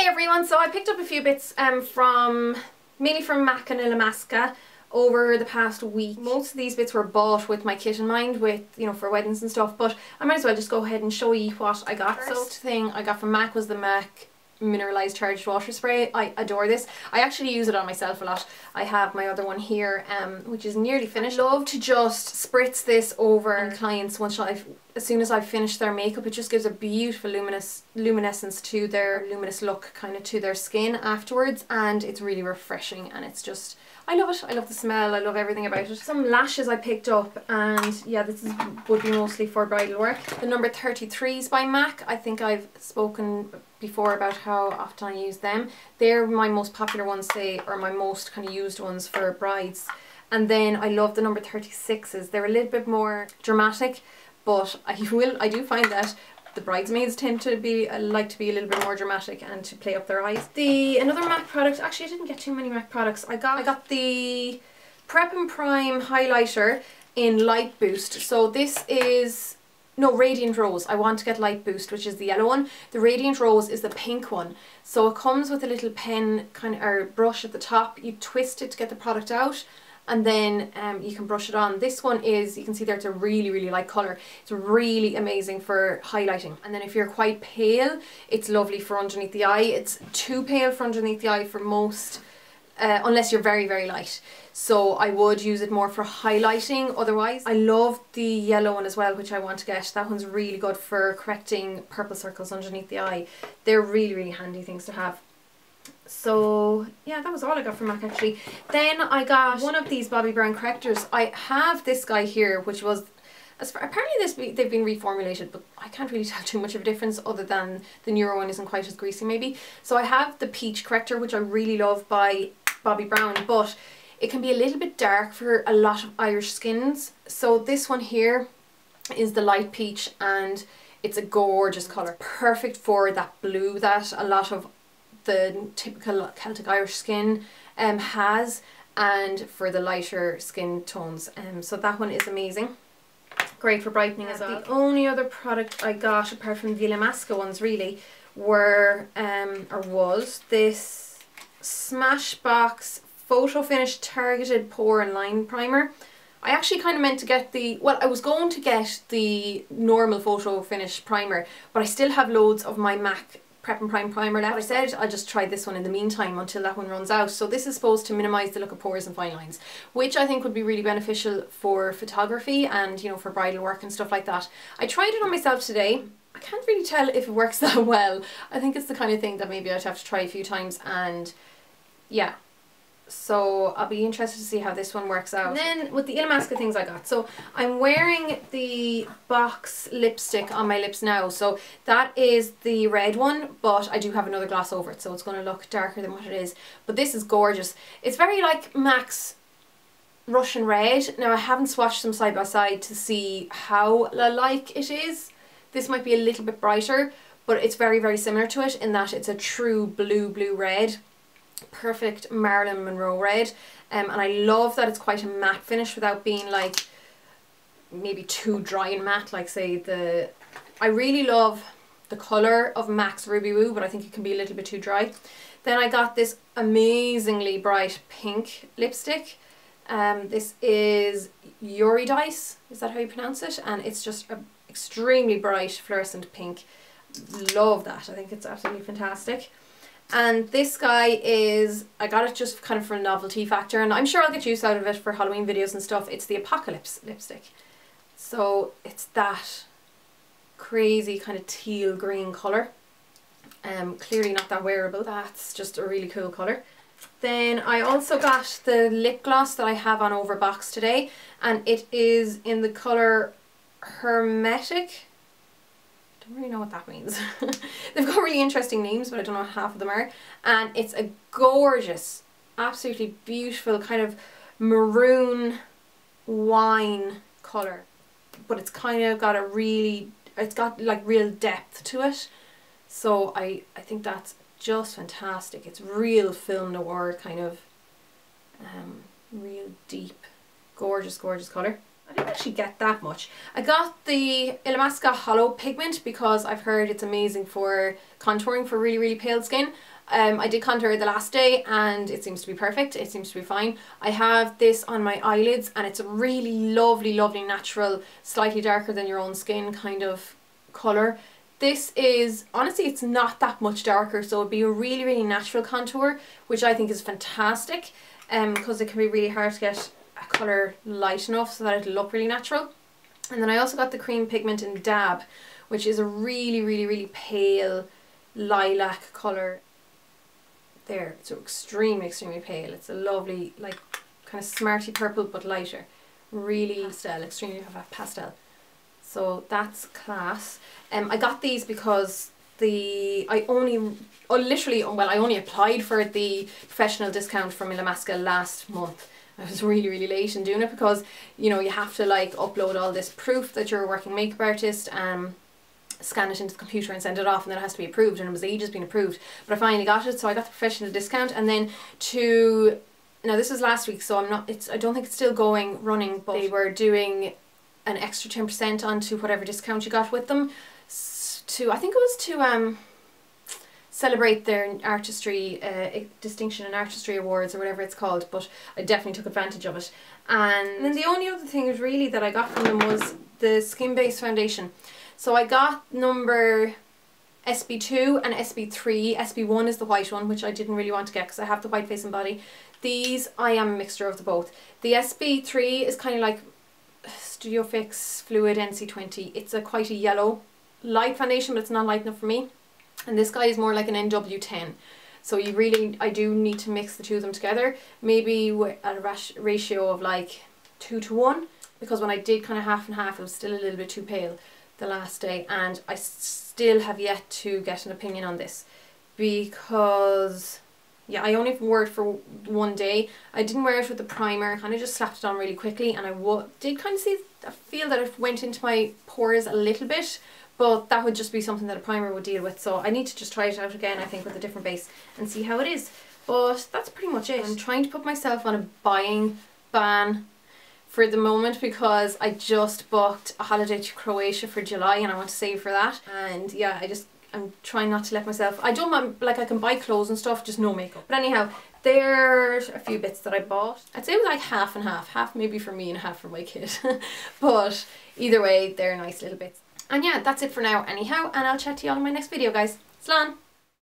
everyone, so I picked up a few bits mainly from MAC and Illamasqua over the past week. Most of these bits were bought with my kit in mind, with, you know, for weddings and stuff, but I might as well just go ahead and show you what I got. First thing I got from MAC was the MAC Mineralize Charged Water Spray. I adore this. I actually use it on myself a lot. I have my other one here, which is nearly finished. I love to just spritz this over clients as soon as I've finished their makeup. It just gives a beautiful luminescence to their luminous look kind of to their skin afterwards, and it's really refreshing, and it's just, I love it. I love the smell. I love everything about it. Some lashes I picked up, and yeah, would be mostly for bridal work. The number 33s by MAC. I think I've spoken before about how often I use them. They're my most popular ones, or my most kind of used ones for brides. And then I love the number 36s. They're a little bit more dramatic, but I do find that the bridesmaids tend to like to be a little bit more dramatic and to play up their eyes. Another MAC product, actually I didn't get too many MAC products. I got the Prep and Prime highlighter in Light Boost. So this is, no, Radiant Rose. I want to get Light Boost, which is the yellow one. The Radiant Rose is the pink one. So it comes with a little pen or brush at the top. You twist it to get the product out, and then you can brush it on. This one is, you can see there, it's a really, really light colour. It's really amazing for highlighting. And then if you're quite pale, it's lovely for underneath the eye. It's too pale for underneath the eye for most, unless you're very, very light. So I would use it more for highlighting otherwise. I love the yellow one as well, which I want to get. That one's really good for correcting purple circles underneath the eye. They're really, really handy things to have. So yeah, that was all I got from MAC actually. Then I got one of these Bobbi Brown correctors. I have this guy here, which was, apparently they've been reformulated, but I can't really tell too much of a difference other than the newer one isn't quite as greasy maybe. So I have the peach corrector, which I really love by Bobbi Brown, but it can be a little bit dark for a lot of Irish skins. So this one here is the light peach, and it's a gorgeous colour. Perfect for that blue that a lot of the typical Celtic Irish skin has, and for the lighter skin tones. So that one is amazing. Great for brightening as well. The only other product I got, apart from the Illamasqua ones really, was this Smashbox Photofinish Targeted Pore and Line Primer. I actually kind of meant to get I was going to get the normal Photo Finish primer, but I still have loads of my MAC Prep and Prime primer left. I said I'll just try this one in the meantime until that one runs out. So this is supposed to minimise the look of pores and fine lines, which I think would be really beneficial for photography and, you know, for bridal work and stuff like that. I tried it on myself today. I can't really tell if it works that well. I think it's the kind of thing that maybe I'd have to try a few times, and yeah. So I'll be interested to see how this one works out. And then with the Illamasqua things I got, so I'm wearing the Box lipstick on my lips now. So that is the red one, but I do have another gloss over it, so it's going to look darker than what it is. But this is gorgeous. It's very like MAC's Russian Red. Now I haven't swatched them side by side to see how alike it is. This might be a little bit brighter, but it's very, very similar to it in that it's a true blue red. Perfect Marilyn Monroe red, and I love that it's quite a matte finish without being like maybe too dry and matte, like say I really love the colour of MAC's Ruby Woo, but I think it can be a little bit too dry. Then I got this amazingly bright pink lipstick. This is Eurydice, is that how you pronounce it? And it's just an extremely bright fluorescent pink. Love that. I think it's absolutely fantastic. And this guy is, I got it just kind of for a novelty factor, and I'm sure I'll get use out of it for Halloween videos and stuff. It's the Apocalips lipstick. So it's that crazy kind of teal green colour. Clearly not that wearable. That's just a really cool colour. Then I also got the lip gloss that I have on over Box today, and it is in the colour Hermetic. I don't really know what that means. They've got really interesting names, but I don't know what half of them are. And it's a gorgeous, absolutely beautiful kind of maroon wine colour, but it's kind of got it's got like real depth to it. So I think that's just fantastic. It's real film noir kind of real deep, gorgeous colour. I didn't actually get that much. I got the Illamasqua Hallow pigment because I've heard it's amazing for contouring for really, really pale skin. I did contour the last day and it seems to be perfect. It seems to be fine. I have this on my eyelids and it's a really lovely, lovely natural, slightly darker than your own skin kind of colour. This is, honestly, it's not that much darker, so it'd be a really, really natural contour, which I think is fantastic, because it can be really hard to get a colour light enough so that it'll look really natural. And then I also got the cream pigment in Dab, which is a really, really, really pale lilac colour. There, it's extremely, extremely pale. It's a lovely, like, kind of smarty purple, but lighter. Really pastel, extremely pastel. So that's class. I got these because I only applied for the professional discount from Illamasqua last month. I was really, really late in doing it because, you know, you have to like upload all this proof that you're a working makeup artist, scan it into the computer and send it off, and then it has to be approved, and it was ages being approved. But I finally got it, so I got the professional discount. And then now this was last week, so I don't think it's still running, but they were doing an extra 10% onto whatever discount you got with them, I think it was to celebrate their artistry distinction and artistry awards or whatever it's called. But I definitely took advantage of it. And then the only other thing really that I got from them was the SkinBase Foundation. So I got number SB2 and SB3. SB1 is the white one, which I didn't really want to get because I have the white face and body. These, I am a mixture of the both. The SB3 is kind of like Studio Fix Fluid NC20. It's quite a yellow light foundation, but it's not light enough for me. And this guy is more like an NW10. So I do need to mix the two of them together, maybe at a ratio of like 2 to 1, because when I did kind of half and half, it was still a little bit too pale the last day, and I still have yet to get an opinion on this because, yeah, I only wore it for one day. I didn't wear it with the primer, kind of just slapped it on really quickly, and I did kind of feel that it went into my pores a little bit, but that would just be something that a primer would deal with. So I need to just try it out again, I think, with a different base and see how it is. But that's pretty much it. I'm trying to put myself on a buying ban for the moment because I just booked a holiday to Croatia for July and I want to save for that. And yeah, I'm trying not to let myself, I don't mind, like I can buy clothes and stuff, just no makeup. But anyhow, there's a few bits that I bought. I'd say it was like half and half. Half maybe for me and half for my kid. But either way, they're nice little bits. And yeah, that's it for now anyhow, and I'll chat to you all in my next video, guys. Slán!